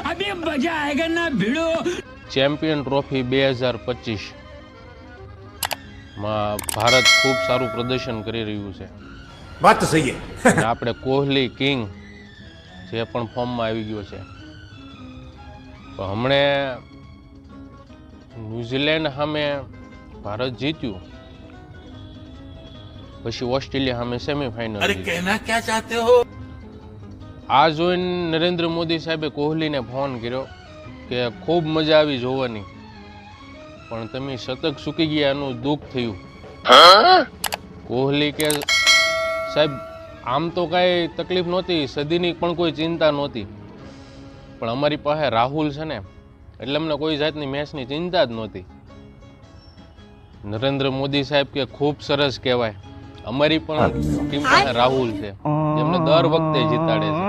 अभी मजा आएगा ना भिड़ो। ચેમ્પિયન ટ્રોફી 2025 માં ભારત ખૂબ સારું પ્રદર્શન કરી રહ્યું છે. बात तो सही है. અને આપણે કોહલી કિંગ જે પણ ફોર્મમાં આવી ગયો છે. તો હમણે ન્યૂઝીલેન્ડ સામે ભારત જીત્યું, પછી ઓસ્ટ્રેલિયા સામે સેમીફાઇનલ. अरे कहना क्या चाहते हो? આ જોઈને નરેન્દ્ર મોદી સાહેબે કોહલીને ફોન કર્યો કે ખૂબ મજા આવી જોવાની, પણ તમે શતક ચૂકી ગયા એનું દુઃખ થયું. કોહલી કે સાહેબ આમ તો કાંઈ તકલીફ નહોતી, સદીની પણ કોઈ ચિંતા નહોતી, પણ અમારી પાસે રાહુલ છે ને એટલે અમને કોઈ જાતની મેચની ચિંતા જ નહોતી. નરેન્દ્ર મોદી સાહેબ કે ખૂબ સરસ કહેવાય, અમારી પણ ટીમ પાસે રાહુલ છે જેમને દર વખતે જીતાડે છે.